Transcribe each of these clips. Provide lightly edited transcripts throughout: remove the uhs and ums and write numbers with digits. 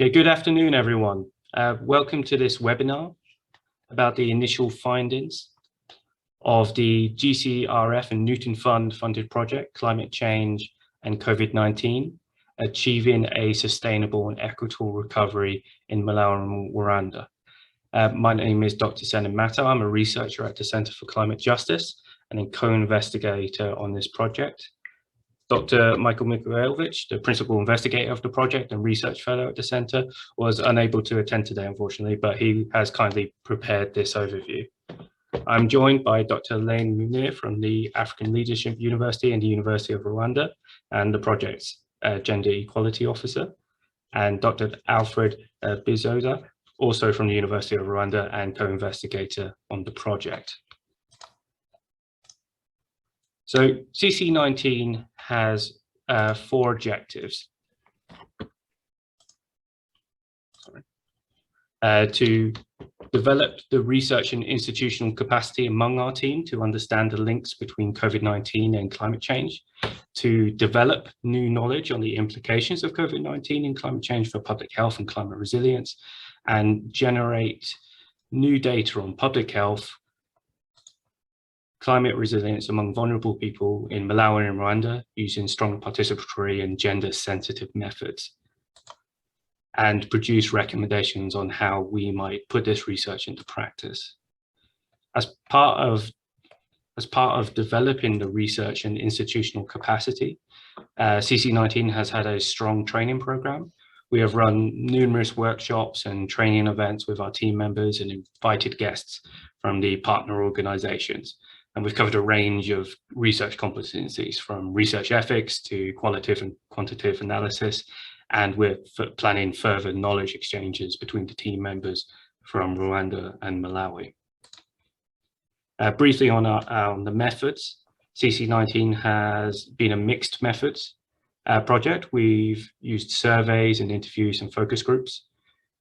Okay, good afternoon, everyone. Welcome to this webinar about the initial findings of the GCRF and Newton Fund funded project, Climate Change and COVID-19, Achieving a Sustainable and Equitable Recovery in Malawi and Rwanda. My name is Dr. Senan Matta. I'm a researcher at the Center for Climate Justice and a co-investigator on this project. Dr. Michael Mikuelewicz, the principal investigator of the project and research fellow at the center, was unable to attend today, unfortunately, but he has kindly prepared this overview. I'm joined by Dr. Elaine Munir from the African Leadership University and the University of Rwanda, and the project's Gender Equality Officer, and Dr. Alfred Bizoza, also from the University of Rwanda and co-investigator on the project. So CC19 has 4 objectives. To develop the research and institutional capacity among our team to understand the links between COVID-19 and climate change, to develop new knowledge on the implications of COVID-19 and climate change for public health and climate resilience, and generate new data on public health, climate resilience among vulnerable people in Malawi and Rwanda using strong participatory and gender-sensitive methods, and produce recommendations on how we might put this research into practice. As part of developing the research and institutional capacity, CC19 has had a strong training program. We have run numerous workshops and training events with our team members and invited guests from the partner organizations. And we've covered a range of research competencies, from research ethics to qualitative and quantitative analysis. And we're planning further knowledge exchanges between the team members from Rwanda and Malawi. Briefly on the methods, CC19 has been a mixed methods project. We've used surveys and interviews and focus groups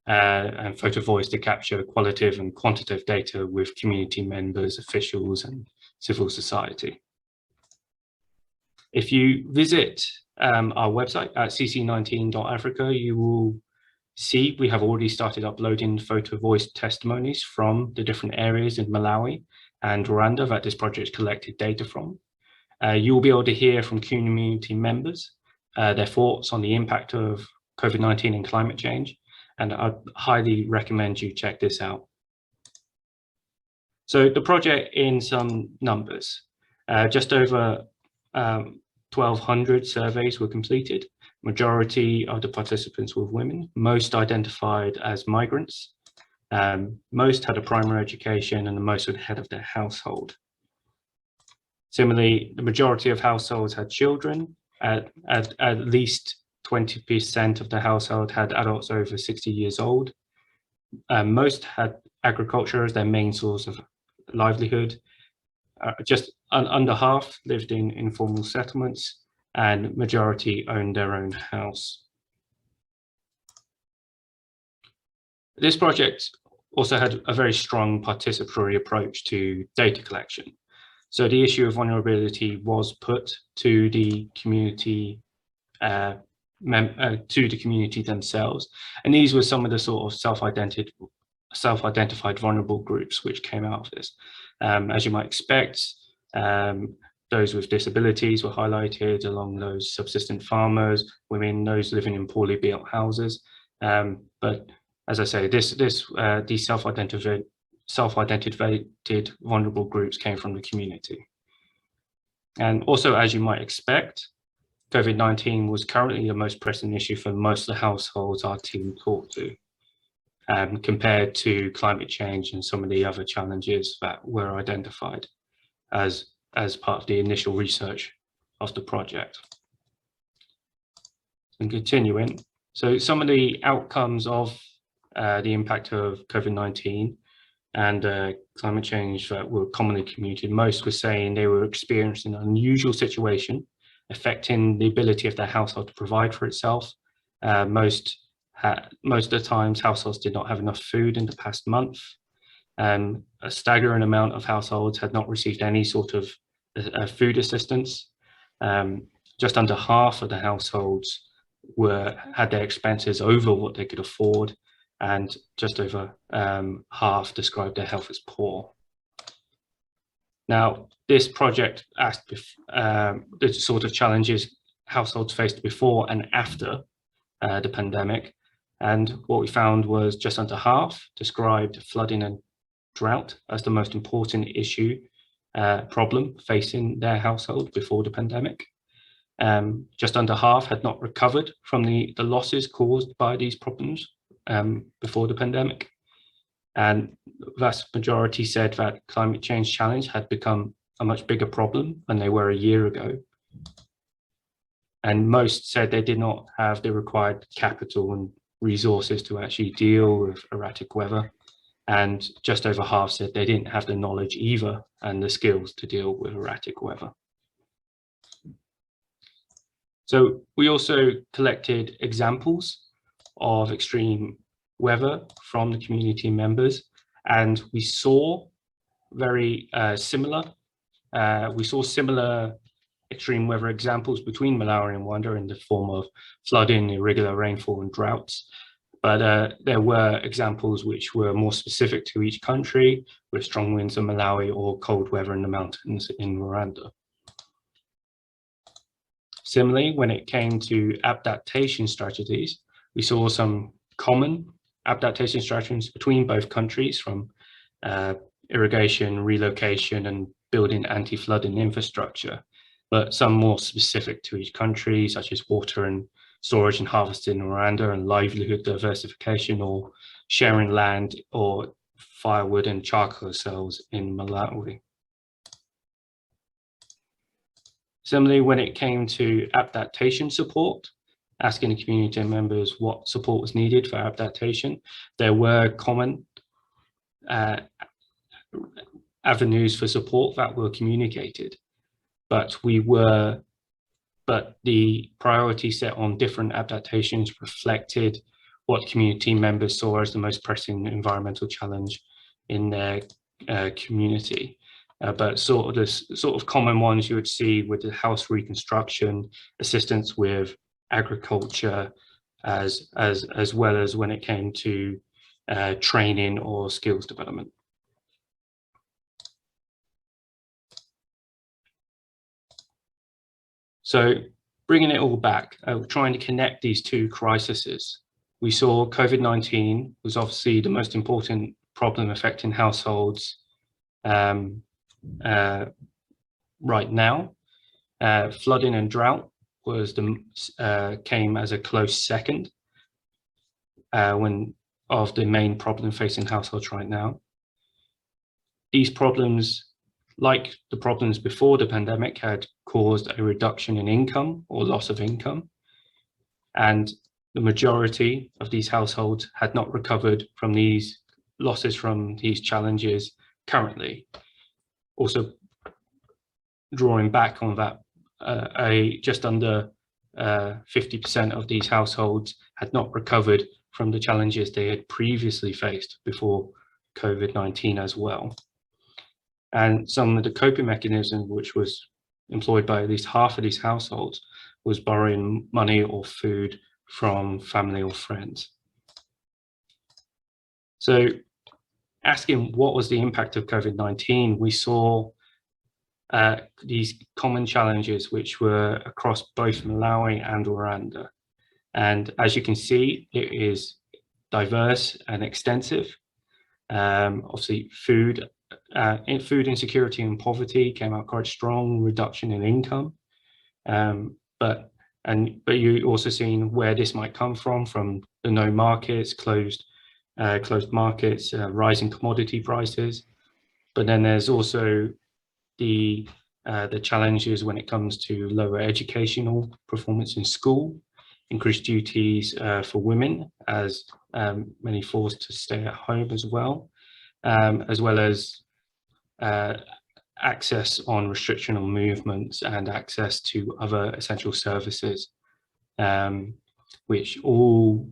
and photo voice to capture qualitative and quantitative data with community members, officials, and civil society. If you visit our website at cc19.africa, you will see we have already started uploading photo voice testimonies from the different areas in Malawi and Rwanda that this project collected data from. You will be able to hear from community members their thoughts on the impact of COVID-19 and climate change, and I highly recommend you check this out. So the project in some numbers, just over 1,200 surveys were completed. Majority of the participants were women, most identified as migrants. Most had a primary education and the most were the head of their household. Similarly, the majority of households had children. At least 20% of the household had adults over 60 years old. Most had agriculture as their main source of livelihood. Just under half lived in informal settlements, and majority owned their own house. This project also had a very strong participatory approach to data collection. So the issue of vulnerability was put to the community themselves, and these were some of the sort of self-identified vulnerable groups which came out of this. As you might expect, those with disabilities were highlighted, along those subsistent farmers, women, those living in poorly built houses. But as I say, these self-identified vulnerable groups came from the community. And also, as you might expect, COVID-19 was currently the most pressing issue for most of the households our team talked to, compared to climate change and some of the other challenges that were identified as part of the initial research of the project. And continuing, so some of the outcomes of the impact of COVID-19 and climate change that were commonly communicated, most were saying they were experiencing an unusual situation affecting the ability of their household to provide for itself. Most of the times, households did not have enough food in the past month. A staggering amount of households had not received any sort of food assistance. Just under half of the households had their expenses over what they could afford, and just over half described their health as poor. Now, this project asked the sort of challenges households faced before and after the pandemic, and what we found was just under half described flooding and drought as the most important problem facing their household before the pandemic. Just under half had not recovered from the losses caused by these problems before the pandemic. And the vast majority said that climate change challenge had become a much bigger problem than they were a year ago. And most said they did not have the required capital and resources to actually deal with erratic weather. And just over half said they didn't have the knowledge either and the skills to deal with erratic weather. So we also collected examples of extreme weather from the community members, and we saw similar extreme weather examples between Malawi and Rwanda in the form of flooding, irregular rainfall, and droughts. But there were examples which were more specific to each country, with strong winds in Malawi or cold weather in the mountains in Rwanda. Similarly, when it came to adaptation strategies, we saw some common adaptation strategies between both countries, from irrigation, relocation, and building anti-flooding infrastructure, but some more specific to each country, such as water and storage and harvesting in Rwanda, and livelihood diversification or sharing land or firewood and charcoal cells in Malawi. Similarly, when it came to adaptation support, asking the community members what support was needed for adaptation, there were common avenues for support that were communicated, but the priority set on different adaptations reflected what community members saw as the most pressing environmental challenge in their community. But sort of common ones you would see with the house reconstruction, assistance with agriculture, as well as when it came to training or skills development. So bringing it all back, trying to connect these two crises, we saw COVID-19 was obviously the most important problem affecting households right now. Flooding and drought was came as a close second of the main problem facing households right now. These problems, like the problems before the pandemic, had caused a reduction in income or loss of income, and the majority of these households had not recovered from these losses from these challenges currently. Also, drawing back on that, just under 50% of these households had not recovered from the challenges they had previously faced before COVID-19 as well. And some of the coping mechanisms which was employed by at least half of these households was borrowing money or food from family or friends. So asking what was the impact of COVID-19, we saw these common challenges which were across both Malawi and Rwanda. And as you can see, it is diverse and extensive. Obviously, food insecurity and poverty came out quite strong, reduction in income. But you also seen where this might come from the no markets, closed markets, rising commodity prices. But then there's also the challenges when it comes to lower educational performance in school, increased duties for women, as many forced to stay at home as well as access on restriction on movements and access to other essential services, which all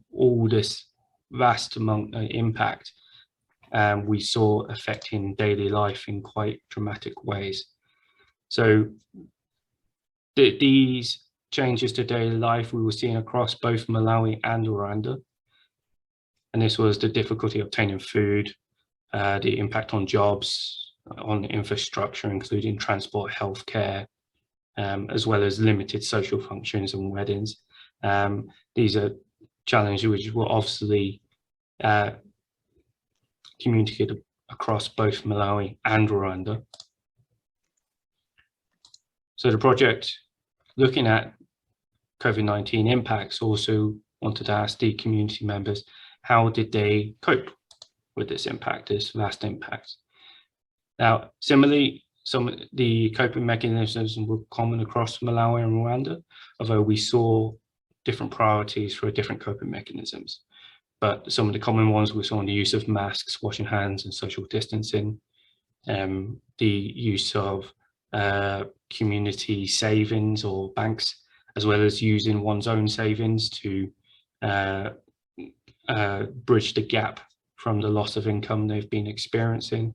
this vast amount of impact we saw affecting daily life in quite dramatic ways. So these changes to daily life we were seeing across both Malawi and Rwanda. And this was the difficulty obtaining food, the impact on jobs, on infrastructure, including transport, healthcare, as well as limited social functions and weddings. These are challenges which were obviously communicated across both Malawi and Rwanda. So the project, looking at COVID-19 impacts, also wanted to ask the community members, how did they cope with this impact, this vast impact? Now, similarly, some of the coping mechanisms were common across Malawi and Rwanda, although we saw different priorities for different coping mechanisms. But some of the common ones we saw in the use of masks, washing hands, and social distancing, the use of community savings or banks, as well as using one's own savings to bridge the gap from the loss of income they've been experiencing.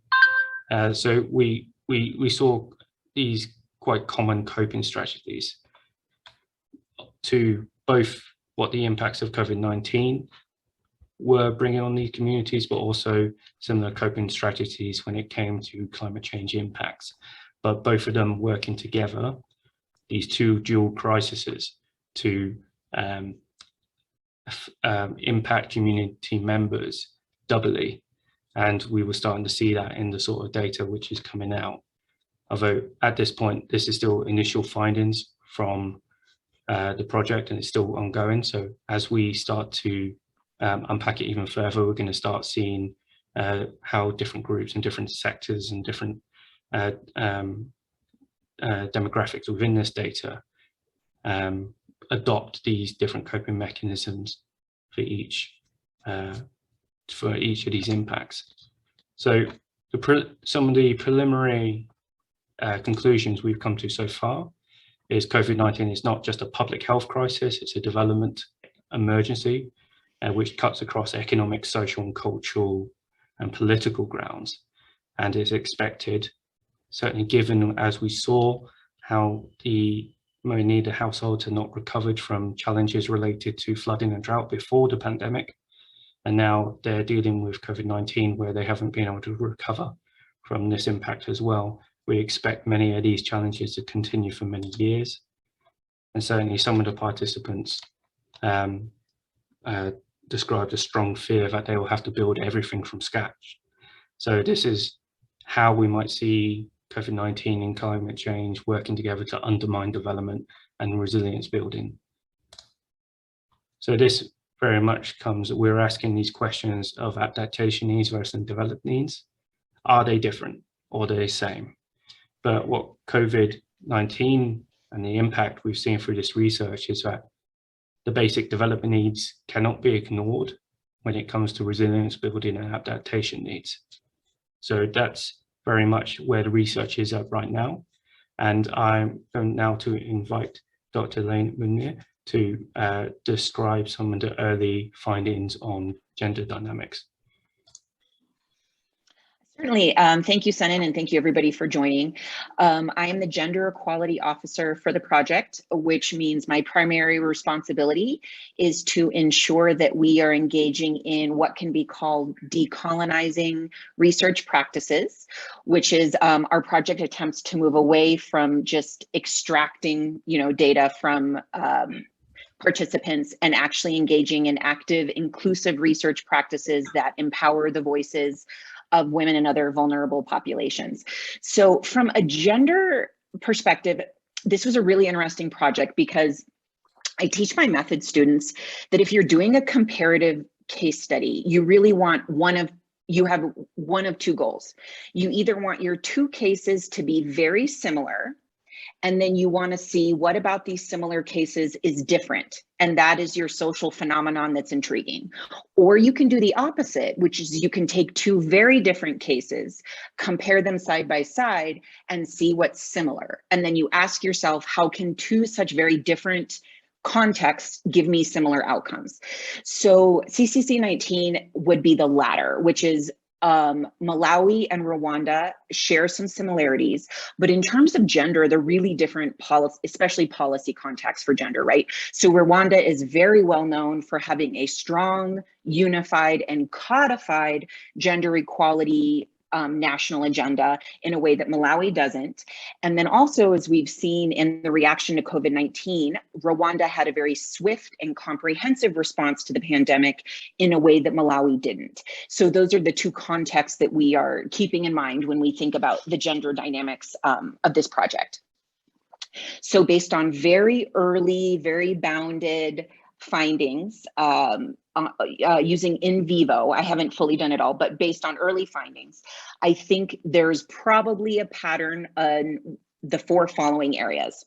So we saw these quite common coping strategies to both what the impacts of COVID-19 were bringing on these communities, but also similar coping strategies when it came to climate change impacts. But both of them working together, these two dual crises, to impact community members doubly. And we were starting to see that in the sort of data which is coming out. Although at this point, this is still initial findings from the project and it's still ongoing. So as we start to unpack it even further, we're going to start seeing how different groups and different sectors and different demographics within this data adopt these different coping mechanisms for each of these impacts. So some of the preliminary conclusions we've come to so far is COVID-19 is not just a public health crisis, it's a development emergency which cuts across economic, social and cultural and political grounds, and is expected, certainly given as we saw how the Monida households had not recovered from challenges related to flooding and drought before the pandemic, and now they're dealing with COVID-19 where they haven't been able to recover from this impact as well. We expect many of these challenges to continue for many years, and certainly some of the participants described a strong fear that they will have to build everything from scratch. So this is how we might see COVID-19 and climate change working together to undermine development and resilience building. So this very much comes, we're asking these questions of adaptation needs versus development needs. Are they different or are they the same? But what COVID-19 and the impact we've seen through this research is that the basic development needs cannot be ignored when it comes to resilience building and adaptation needs. So that's very much where the research is at right now. And I'm going now to invite Dr. Elaine Munir to describe some of the early findings on gender dynamics. Certainly. Thank you, Senan, and thank you everybody for joining. I am the Gender Equality Officer for the project, which means my primary responsibility is to ensure that we are engaging in what can be called decolonizing research practices, which is our project attempts to move away from just extracting, data from participants and actually engaging in active, inclusive research practices that empower the voices of women and other vulnerable populations. So from a gender perspective, this was a really interesting project because I teach my method students that if you're doing a comparative case study, you really want you have one of two goals. You either want your two cases to be very similar, and then you want to see what about these similar cases is different. And that is your social phenomenon that's intriguing. Or you can do the opposite, which is you can take two very different cases, compare them side by side and see what's similar. And then you ask yourself, how can two such very different contexts give me similar outcomes? So CCC19 would be the latter, which is Malawi and Rwanda share some similarities, but in terms of gender, they're really different policy, especially policy contexts for gender, right? So Rwanda is very well known for having a strong, unified, and codified gender equality national agenda in a way that Malawi doesn't. And then also, as we've seen in the reaction to COVID-19, Rwanda had a very swift and comprehensive response to the pandemic in a way that Malawi didn't. So those are the two contexts that we are keeping in mind when we think about the gender dynamics of this project. So based on very early, very bounded findings, using in vivo, I haven't fully done it all, but based on early findings, I think there's probably a pattern in the four following areas.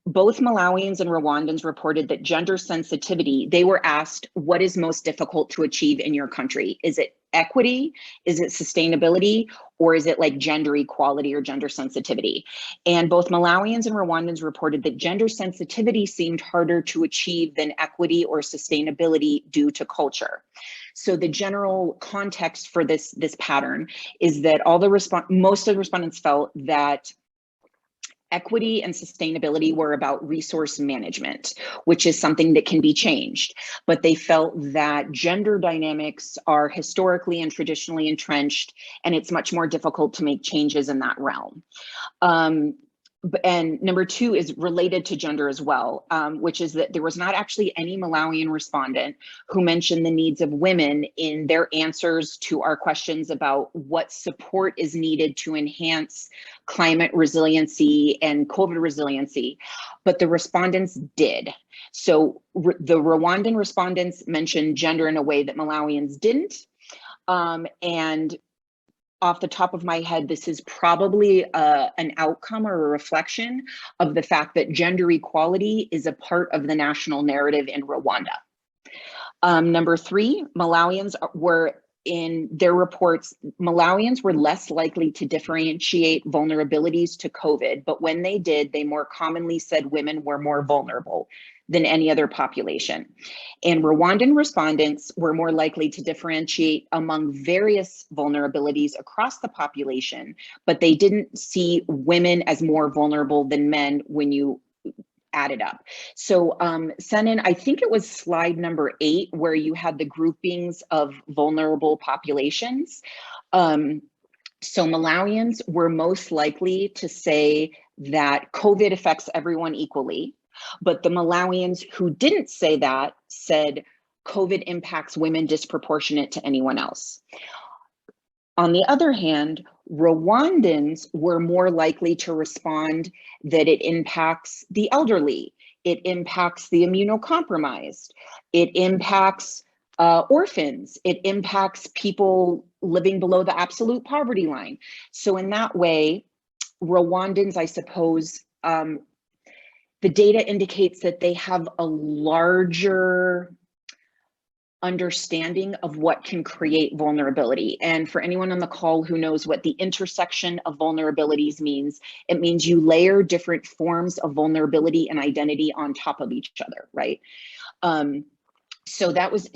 Both Malawians and Rwandans reported that gender sensitivity, they were asked, what is most difficult to achieve in your country? Is it equity? Is it sustainability? Or is it like gender equality or gender sensitivity? And both Malawians and Rwandans reported that gender sensitivity seemed harder to achieve than equity or sustainability due to culture. So the general context for this pattern is that most of the respondents felt that equity and sustainability were about resource management, which is something that can be changed. But they felt that gender dynamics are historically and traditionally entrenched, and it's much more difficult to make changes in that realm. And number two is related to gender as well, which is that there was not actually any Malawian respondent who mentioned the needs of women in their answers to our questions about what support is needed to enhance climate resiliency and COVID resiliency, but the respondents did. So the Rwandan respondents mentioned gender in a way that Malawians didn't. And off the top of my head, this is probably an outcome or a reflection of the fact that gender equality is a part of the national narrative in Rwanda. Number three, Malawians were, in their reports, Malawians were less likely to differentiate vulnerabilities to COVID, but when they did, they more commonly said women were more vulnerable than any other population. And Rwandan respondents were more likely to differentiate among various vulnerabilities across the population, but they didn't see women as more vulnerable than men when you add it up. So Senan, I think it was slide number 8 where you had the groupings of vulnerable populations. So Malawians were most likely to say that COVID affects everyone equally, but the Malawians who didn't say that said COVID impacts women disproportionate to anyone else. On the other hand, Rwandans were more likely to respond that it impacts the elderly, it impacts the immunocompromised, it impacts orphans, it impacts people living below the absolute poverty line. So in that way, Rwandans, I suppose, the data indicates that they have a larger understanding of what can create vulnerability. And for anyone on the call who knows what the intersection of vulnerabilities means, it means you layer different forms of vulnerability and identity on top of each other, right? So that was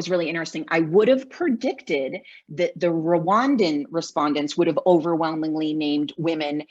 really interesting. I would have predicted that the Rwandan respondents would have overwhelmingly named women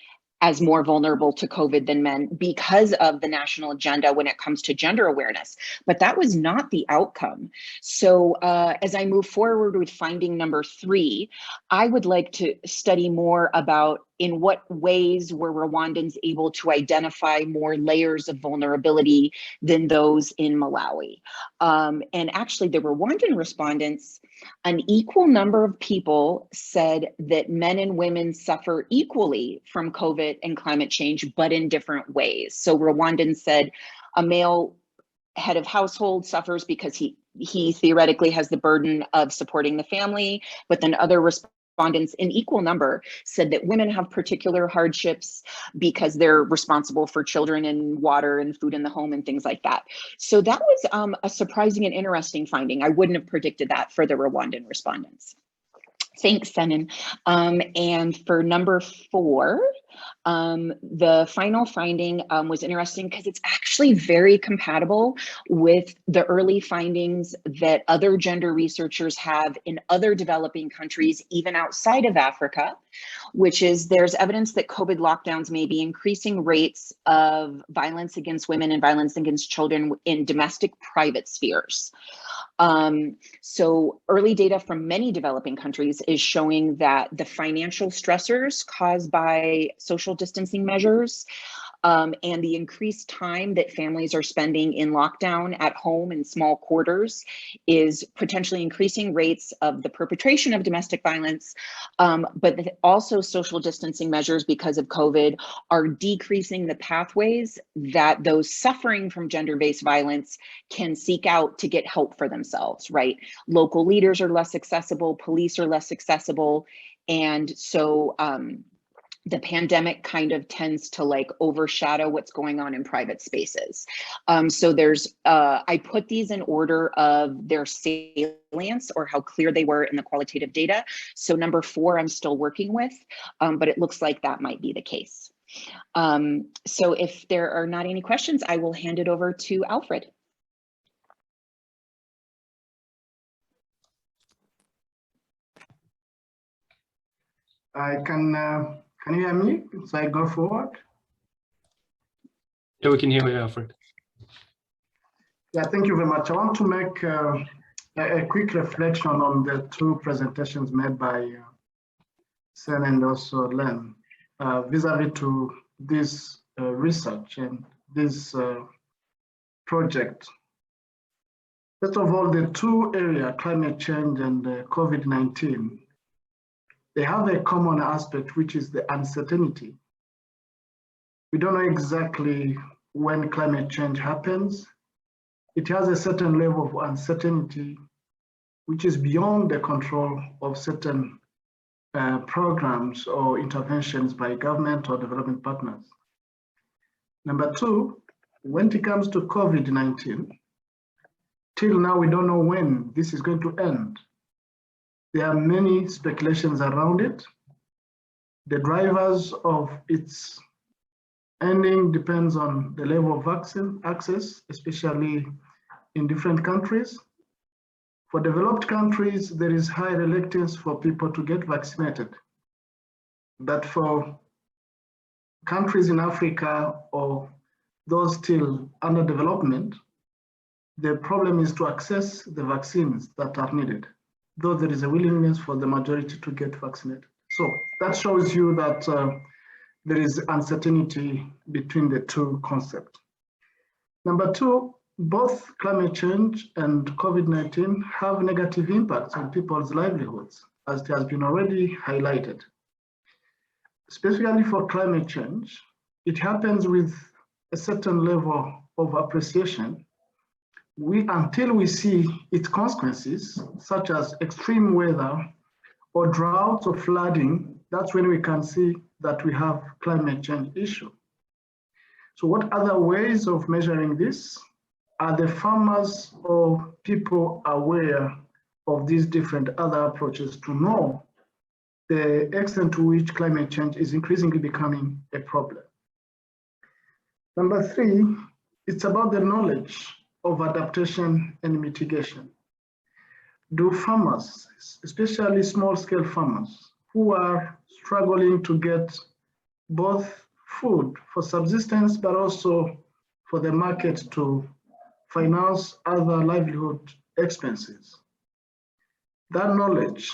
as more vulnerable to COVID than men because of the national agenda when it comes to gender awareness, but that was not the outcome. So as I move forward with finding number 3, I would like to study more about in what ways were Rwandans able to identify more layers of vulnerability than those in Malawi. And actually the Rwandan respondents, an equal number of people said that men and women suffer equally from COVID and climate change, but in different ways. So Rwandans said a male head of household suffers because he theoretically has the burden of supporting the family, but then other respondents in equal number said that women have particular hardships because they're responsible for children and water and food in the home and things like that. So that was a surprising and interesting finding. I wouldn't have predicted that for the Rwandan respondents. Thanks, Senan. And for number 4, the final finding was interesting because it's actually very compatible with the early findings that other gender researchers have in other developing countries, even outside of Africa, which is there's evidence that COVID lockdowns may be increasing rates of violence against women and violence against children in domestic private spheres. So early data from many developing countries is showing that the financial stressors caused by social distancing measures and the increased time that families are spending in lockdown at home in small quarters is potentially increasing rates of the perpetration of domestic violence, but also social distancing measures because of COVID are decreasing the pathways that those suffering from gender-based violence can seek out to get help for themselves, right? Local leaders are less accessible, police are less accessible, and so the pandemic kind of tends to like overshadow what's going on in private spaces. So there's, I put these in order of their salience or how clear they were in the qualitative data. So number 4, I'm still working with, but it looks like that might be the case. So if there are not any questions, I will hand it over to Alfred. Can you hear me? So I go forward? Yeah, we can hear you, Alfred. Yeah, thank you very much. I want to make a quick reflection on the 2 presentations made by Sen and also Len vis-a-vis to this research and this project. First of all, the 2 areas, climate change and COVID-19, they have a common aspect, which is the uncertainty. We don't know exactly when climate change happens. It has a certain level of uncertainty, which is beyond the control of certain programs or interventions by government or development partners. Number 2, when it comes to COVID-19, till now we don't know when this is going to end. There are many speculations around it. The drivers of its ending depends on the level of vaccine access, especially in different countries. For developed countries, there is high reluctance for people to get vaccinated. But for countries in Africa or those still under development, the problem is to access the vaccines that are needed, though there is a willingness for the majority to get vaccinated. So that shows you that there is uncertainty between the 2 concepts. Number 2, both climate change and COVID-19 have negative impacts on people's livelihoods, as it has been already highlighted. Specifically for climate change, it happens with a certain level of appreciation until we see its consequences, such as extreme weather or droughts or flooding. That's when we can see that we have climate change issue. So what other ways of measuring this? Are the farmers or people aware of these different other approaches to know the extent to which climate change is increasingly becoming a problem? Number 3, it's about the knowledge of adaptation and mitigation. Do farmers, especially small-scale farmers, who are struggling to get both food for subsistence, but also for the market to finance other livelihood expenses? That knowledge,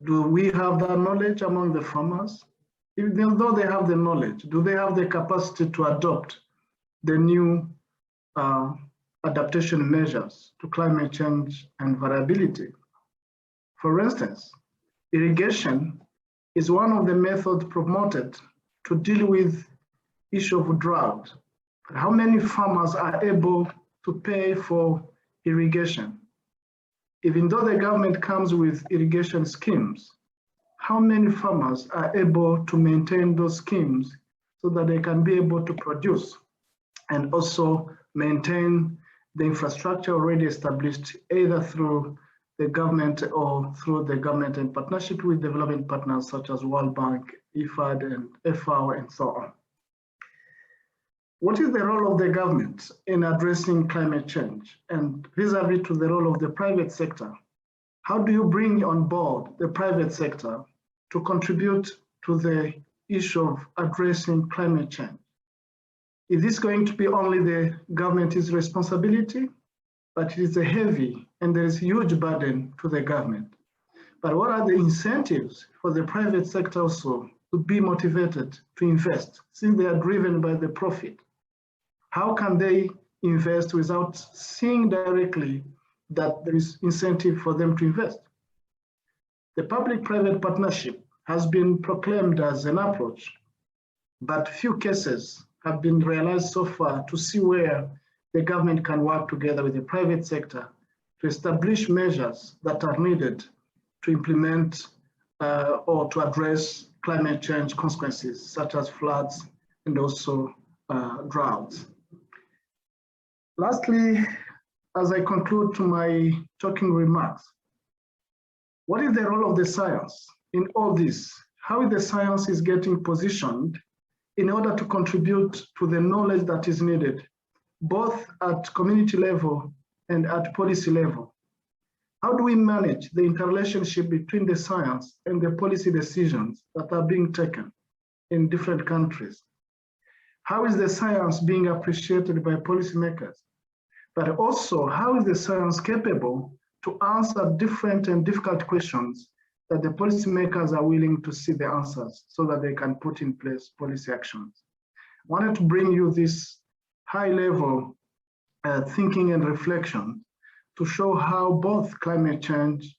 do we have that knowledge among the farmers? Even though they have the knowledge, do they have the capacity to adopt the new adaptation measures to climate change and variability? For instance, irrigation is one of the methods promoted to deal with issue of drought. How many farmers are able to pay for irrigation? Even though the government comes with irrigation schemes, how many farmers are able to maintain those schemes so that they can be able to produce and also maintain the infrastructure already established either through the government or through the government in partnership with development partners such as World Bank, IFAD, and FAO, and so on. What is the role of the government in addressing climate change, and vis-a-vis to the role of the private sector? How do you bring on board the private sector to contribute to the issue of addressing climate change? Is this going to be only the government's responsibility? But it is a heavy and there is a huge burden to the government. But what are the incentives for the private sector also to be motivated to invest, since they are driven by the profit? How can they invest without seeing directly that there is incentive for them to invest? The public-private partnership has been proclaimed as an approach, but few cases have been realized so far to see where the government can work together with the private sector to establish measures that are needed to implement or to address climate change consequences, such as floods and also droughts. Lastly, as I conclude to my talking remarks, what is the role of the science in all this? How is the science is getting positioned in order to contribute to the knowledge that is needed, both at community level and at policy level? How do we manage the interrelationship between the science and the policy decisions that are being taken in different countries? How is the science being appreciated by policymakers? But also, how is the science capable to answer different and difficult questions that the policymakers are willing to see the answers so that they can put in place policy actions? I wanted to bring you this high-level thinking and reflection to show how both climate change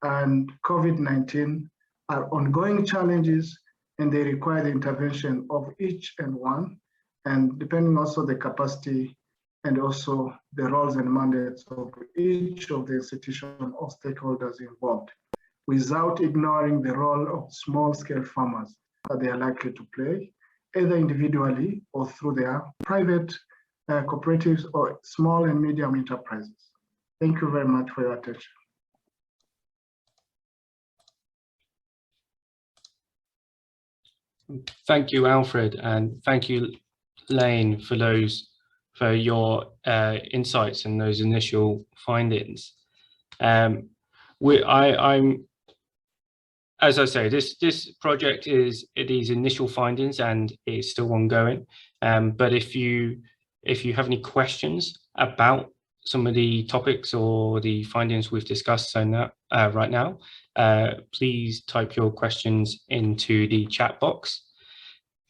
and COVID-19 are ongoing challenges, and they require the intervention of each and one, and depending also the capacity and also the roles and mandates of each of the institutions or stakeholders involved, without ignoring the role of small-scale farmers that they are likely to play, either individually or through their private cooperatives or small and medium enterprises. Thank you very much for your attention. Thank you, Alfred, and thank you, Lane, for your insights and those initial findings. As I say, this project is these initial findings and it's still ongoing. But if you have any questions about some of the topics or the findings we've discussed right now, please type your questions into the chat box.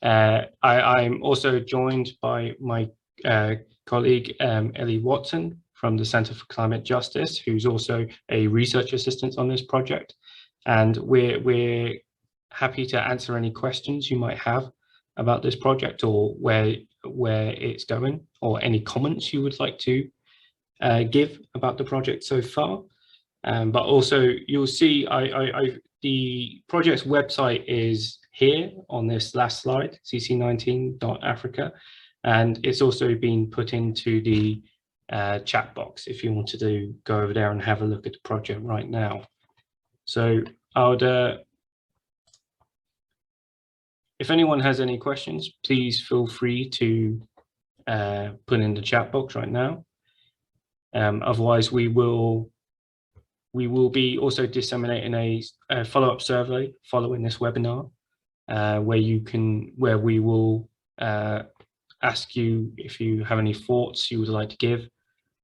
I'm also joined by my colleague Ellie Watson from the Centre for Climate Justice, who's also a research assistant on this project. And we're happy to answer any questions you might have about this project or where it's going, or any comments you would like to give about the project so far. But also you'll see the project's website is here on this last slide, cc19.africa, and it's also been put into the chat box if you wanted to go over there and have a look at the project right now. So I would, if anyone has any questions, please feel free to put in the chat box right now. Otherwise, we will be also disseminating a follow-up survey following this webinar, where we will ask you if you have any thoughts you would like to give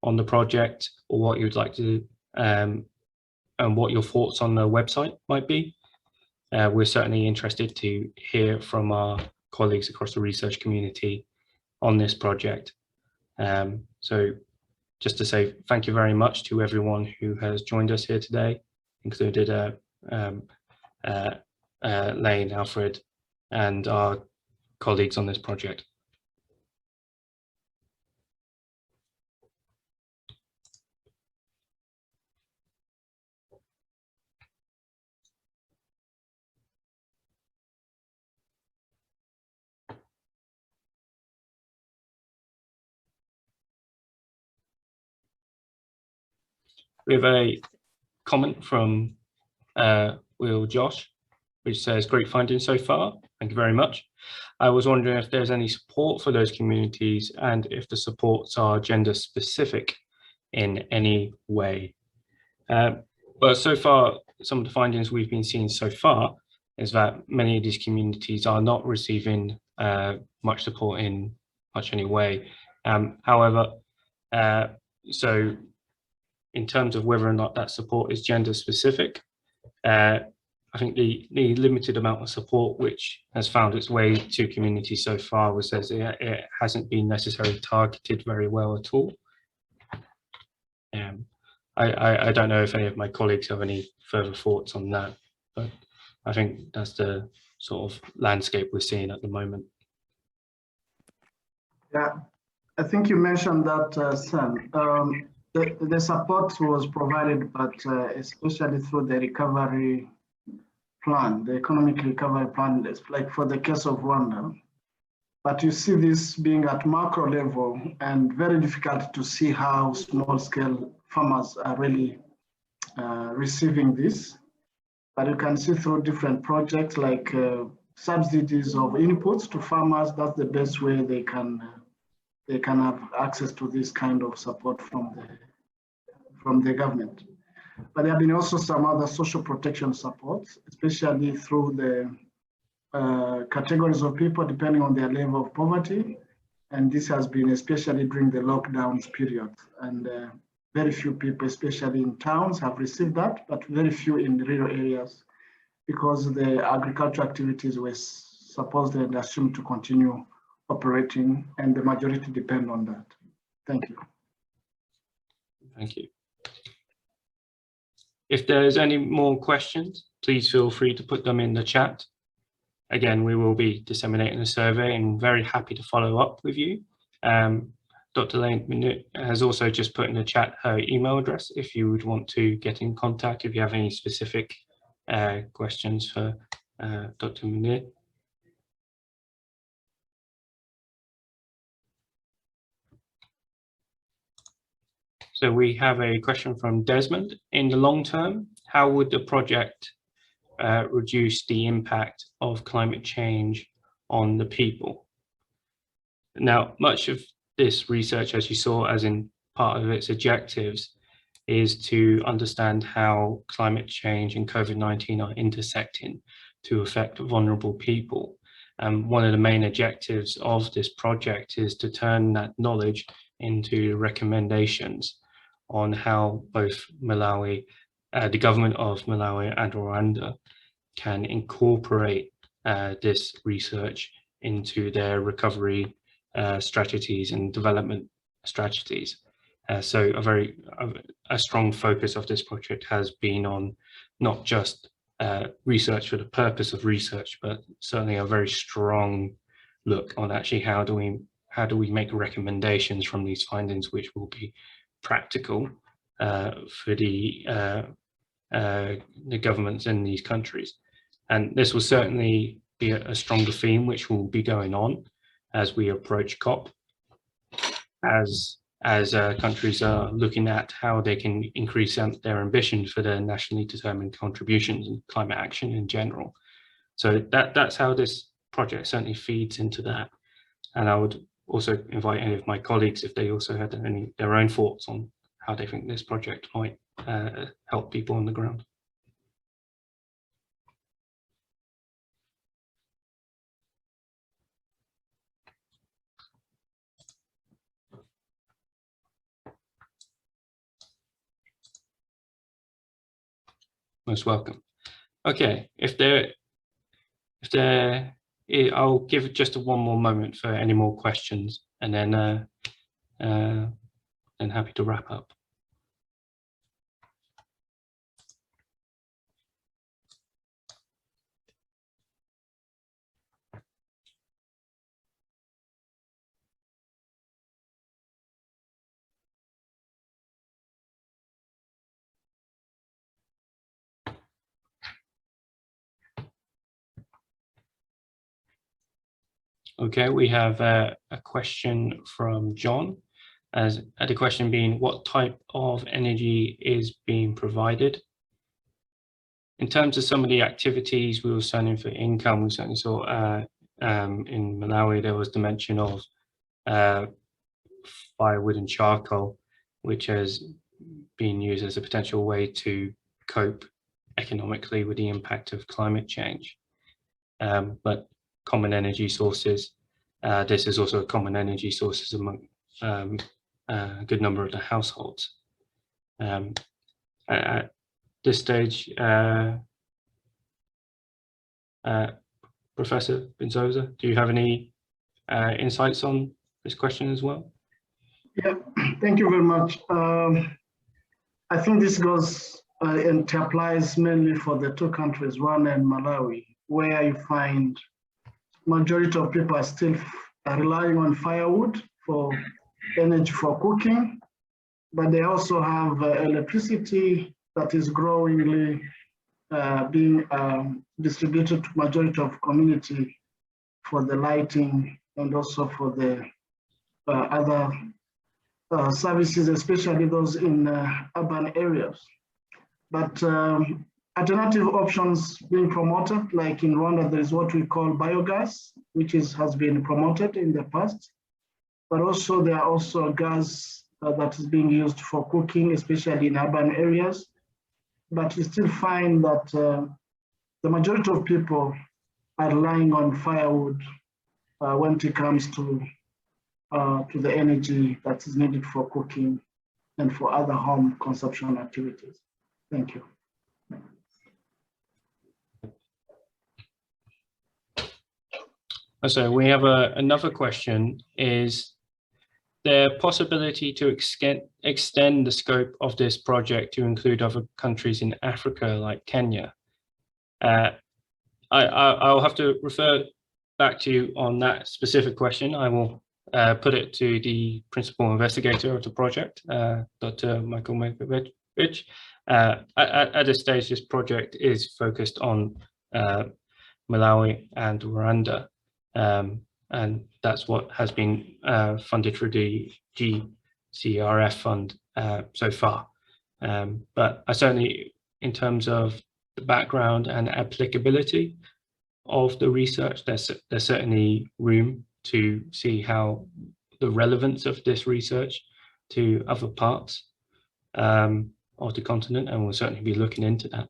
on the project, or what you would like to and what your thoughts on the website might be. We're certainly interested to hear from our colleagues across the research community on this project. So just to say thank you very much to everyone who has joined us here today, included Lane, Alfred, and our colleagues on this project. We have comment from Will Josh, which says, great findings so far. Thank you very much. I was wondering if there's any support for those communities and if the supports are gender specific in any way. But so far, some of the findings we've been seeing so far is that many of these communities are not receiving much support in much any way. However, so in terms of whether or not that support is gender specific, I think the limited amount of support which has found its way to communities so far was says it hasn't been necessarily targeted very well at all. I don't know if any of my colleagues have any further thoughts on that, but I think that's the sort of landscape we're seeing at the moment. Yeah, I think you mentioned that, Sam. The support was provided, but especially through the recovery plan, the economic recovery plan, like for the case of Rwanda. But you see this being at macro level and very difficult to see how small scale farmers are really receiving this. But you can see through different projects like subsidies of inputs to farmers. That's the best way they can have access to this kind of support from the government. But there have been also some other social protection supports, especially through the categories of people depending on their level of poverty. And this has been especially during the lockdowns period. And very few people, especially in towns, have received that, but very few in the rural areas because the agricultural activities were supposed and assumed to continue operating, and the majority depend on that. Thank you. Thank you. If there's any more questions, please feel free to put them in the chat. Again, we will be disseminating a survey and very happy to follow up with you. Dr. Lane has also just put in the chat her email address if you would want to get in contact if you have any specific questions for Dr. Munir. So we have a question from Desmond. In the long term, how would the project reduce the impact of climate change on the people? Now, much of this research, as you saw, as in part of its objectives, is to understand how climate change and COVID-19 are intersecting to affect vulnerable people. One of the main objectives of this project is to turn that knowledge into recommendations on how both Malawi, the government of Malawi and Rwanda can incorporate this research into their recovery strategies and development strategies. So a strong focus of this project has been on not just research for the purpose of research, but certainly a very strong look on actually how do we make recommendations from these findings which will be practical for the governments in these countries. And this will certainly be a stronger theme which will be going on as we approach COP, as countries are looking at how they can increase their ambition for their nationally determined contributions in climate action in general. So that's how this project certainly feeds into that. And I would also invite any of my colleagues if they also had their own thoughts on how they think this project might help people on the ground. Most welcome. Okay, I'll give just one more moment for any more questions, and then happy to wrap up. Okay, we have a question from John, as the question being, what type of energy is being provided In terms of some of the activities we were sending for income, we certainly saw in Malawi there was the mention of firewood and charcoal, which has been used as a potential way to cope economically with the impact of climate change. But common energy sources, this is also a common energy sources among a good number of the households. At this stage, Professor Benzosa, do you have any insights on this question as well? Yeah, thank you very much. I think this goes and applies mainly for the two countries, Rwanda and Malawi, where you find majority of people are still relying on firewood for energy for cooking, but they also have electricity that is growingly being distributed to majority of community for the lighting and also for the other services, especially those in urban areas. But alternative options being promoted, like in Rwanda, there is what we call biogas, which has been promoted in the past. But also there are also gas that is being used for cooking, especially in urban areas. But you still find that the majority of people are relying on firewood when it comes to the energy that is needed for cooking and for other home consumption activities. Thank you. So we have another question. Is there possibility to extend the scope of this project to include other countries in Africa like Kenya? I'll have to refer back to you on that specific question. I will put it to the principal investigator of the project, Dr. Michael Makovich. At this stage, this project is focused on Malawi and Rwanda, and that's what has been funded through the GCRF fund so far. But I certainly, in terms of the background and applicability of the research, there's certainly room to see how the relevance of this research to other parts of the continent, and we'll certainly be looking into that.